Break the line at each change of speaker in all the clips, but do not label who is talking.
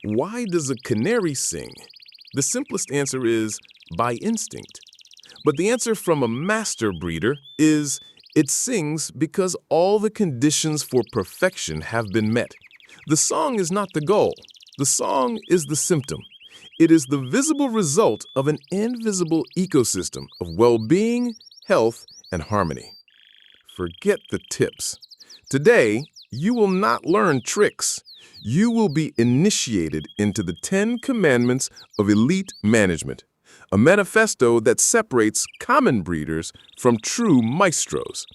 Why does a canary sing? The simplest answer is by instinct. But the answer from a master breeder is it sings because all the conditions for perfection have been met. The song is not the goal. The song is the symptom. It is the visible result of an invisible ecosystem of well-being, health, and harmony. Forget the tips. Today, you will not learn tricks. You will be initiated into the 10 commandments of elite management, a manifesto that separates common breeders from true maestros.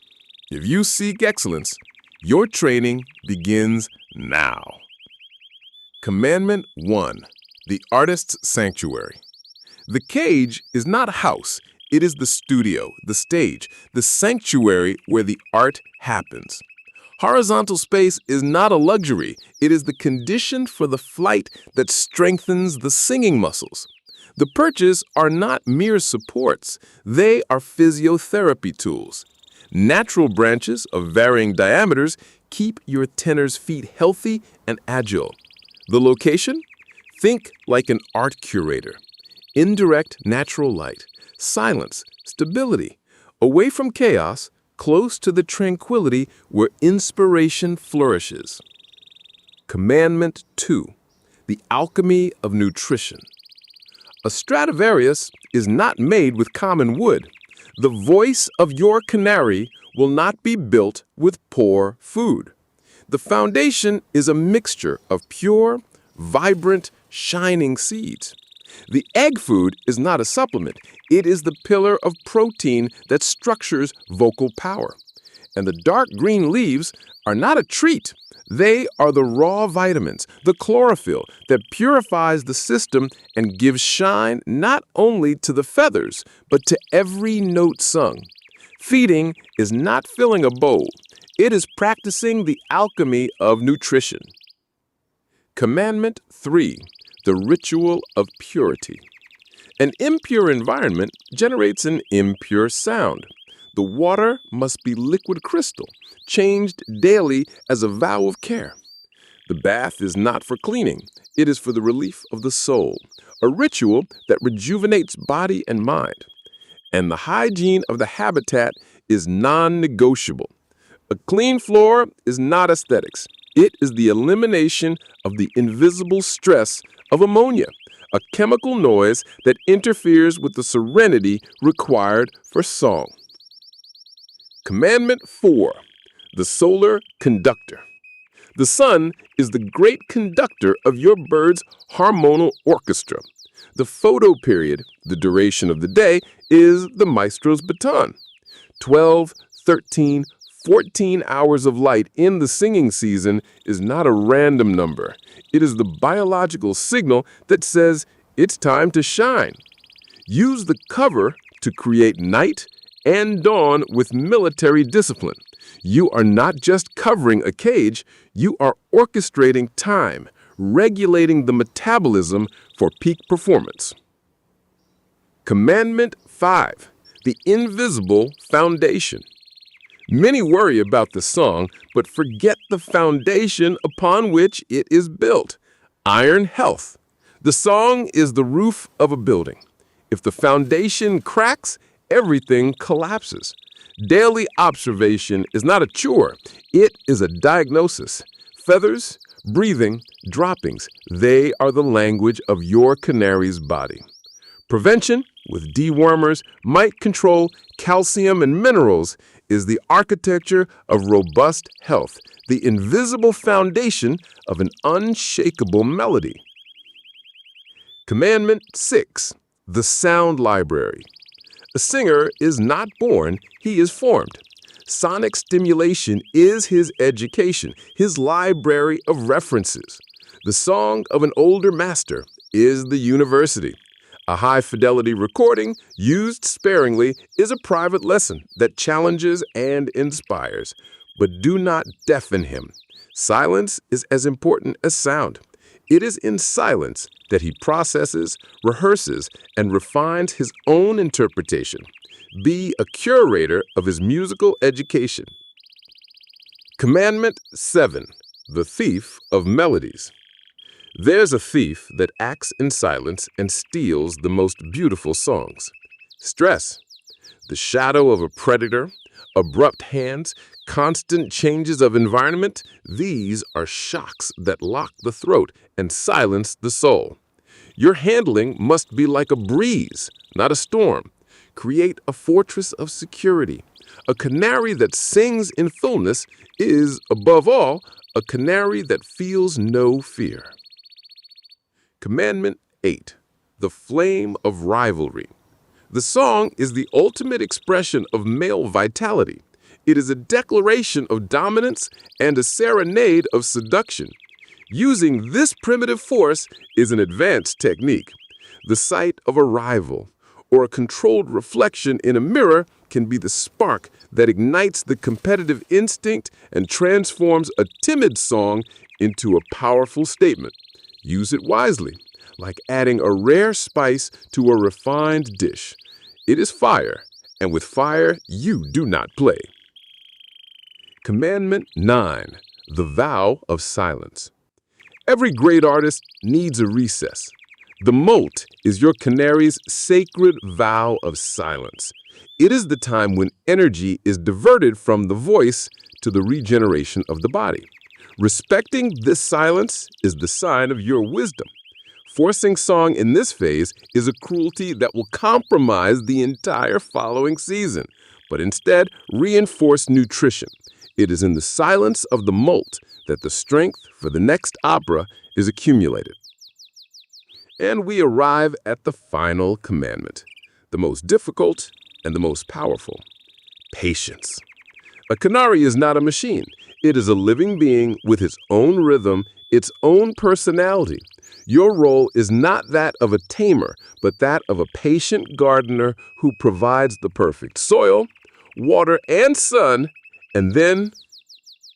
If you seek excellence, your training begins now. Commandment 1. The Artist's Sanctuary. The cage is not a house. It is the studio, the stage, the sanctuary where the art happens. Horizontal space is not a luxury. It is the condition for the flight that strengthens the singing muscles. The perches are not mere supports. They are physiotherapy tools. Natural branches of varying diameters keep your tenor's feet healthy and agile. The location? Think like an art curator. Indirect natural light, silence, stability, away from chaos, close to the tranquility where inspiration flourishes. Commandment 2. The Alchemy of Nutrition. A Stradivarius is not made with common wood. The voice of your canary will not be built with poor food. The foundation is a mixture of pure, vibrant, shining seeds. The egg food is not a supplement. It is the pillar of protein that structures vocal power. And the dark green leaves are not a treat. They are the raw vitamins, the chlorophyll that purifies the system and gives shine not only to the feathers, but to every note sung. Feeding is not filling a bowl. It is practicing the alchemy of nutrition. Commandment 3. The Ritual of Purity. An impure environment generates an impure sound. The water must be liquid crystal, changed daily as a vow of care. The bath is not for cleaning. It is for the relief of the soul, a ritual that rejuvenates body and mind. And the hygiene of the habitat is non-negotiable. A clean floor is not aesthetics. It is the elimination of the invisible stress of ammonia, a chemical noise that interferes with the serenity required for song. Commandment 4. The Solar Conductor. The sun is the great conductor of your bird's hormonal orchestra. The photoperiod, the duration of the day, is the maestro's baton. 12, 13, 14 hours of light in the singing season is not a random number. It is the biological signal that says it's time to shine. Use the cover to create night and dawn with military discipline. You are not just covering a cage, you are orchestrating time, regulating the metabolism for peak performance. Commandment 5. The Invisible Foundation. Many worry about the song, but forget the foundation upon which it is built. Iron health. The song is the roof of a building. If the foundation cracks, everything collapses. Daily observation is not a chore. It is a diagnosis. Feathers, breathing, droppings, they are the language of your canary's body. Prevention with dewormers, mite control, calcium, and minerals is the architecture of robust health, the invisible foundation of an unshakable melody. Commandment 6. The Sound Library. A singer is not born, he is formed. Sonic stimulation is his education, his library of references. The song of an older master is the university. A high-fidelity recording, used sparingly, is a private lesson that challenges and inspires. But do not deafen him. Silence is as important as sound. It is in silence that he processes, rehearses, and refines his own interpretation. Be a curator of his musical education. Commandment 7. The Thief of Melodies. There's a thief that acts in silence and steals the most beautiful songs. Stress, the shadow of a predator, abrupt hands, constant changes of environment, these are shocks that lock the throat and silence the soul. Your handling must be like a breeze, not a storm. Create a fortress of security. A canary that sings in fullness is, above all, a canary that feels no fear. Commandment 8. The Flame of Rivalry. The song is the ultimate expression of male vitality. It is a declaration of dominance and a serenade of seduction. Using this primitive force is an advanced technique. The sight of a rival or a controlled reflection in a mirror can be the spark that ignites the competitive instinct and transforms a timid song into a powerful statement. Use it wisely, like adding a rare spice to a refined dish. It is fire, and with fire you do not play. Commandment 9. The Vow of Silence. Every great artist needs a recess. The moult is your canary's sacred vow of silence. It is the time when energy is diverted from the voice to the regeneration of the body. Respecting this silence is the sign of your wisdom. Forcing song in this phase is a cruelty that will compromise the entire following season, but instead reinforce nutrition. It is in the silence of the moult that the strength for the next opera is accumulated. And we arrive at the final commandment, the most difficult and the most powerful: patience. A canary is not a machine. It is a living being with its own rhythm, its own personality. Your role is not that of a tamer, but that of a patient gardener who provides the perfect soil, water, and sun, and then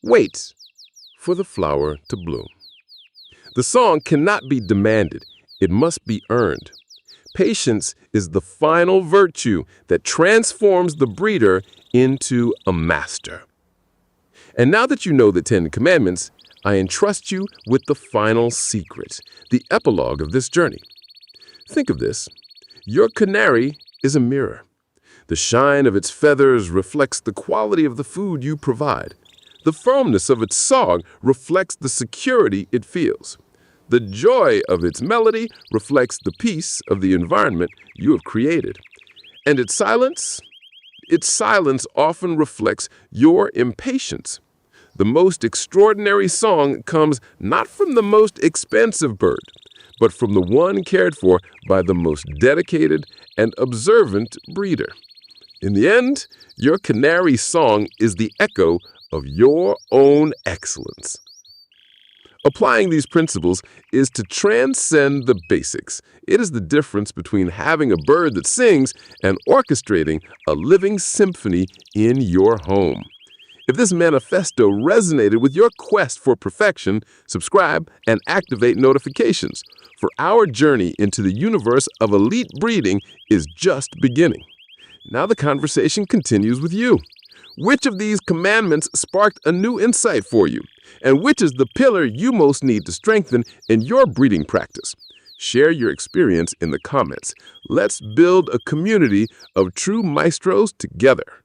waits for the flower to bloom. The song cannot be demanded. It must be earned. Patience is the final virtue that transforms the breeder into a master. And now that you know the 10 Commandments, I entrust you with the final secret, the epilogue of this journey. Think of this. Your canary is a mirror. The shine of its feathers reflects the quality of the food you provide. The firmness of its song reflects the security it feels. The joy of its melody reflects the peace of the environment you have created. And its silence often reflects your impatience. The most extraordinary song comes not from the most expensive bird, but from the one cared for by the most dedicated and observant breeder. In the end, your canary song is the echo of your own excellence. Applying these principles is to transcend the basics. It is the difference between having a bird that sings and orchestrating a living symphony in your home. If this manifesto resonated with your quest for perfection, subscribe and activate notifications, for our journey into the universe of elite breeding is just beginning. Now the conversation continues with you. Which of these commandments sparked a new insight for you? And which is the pillar you most need to strengthen in your breeding practice? Share your experience in the comments. Let's build a community of true maestros together.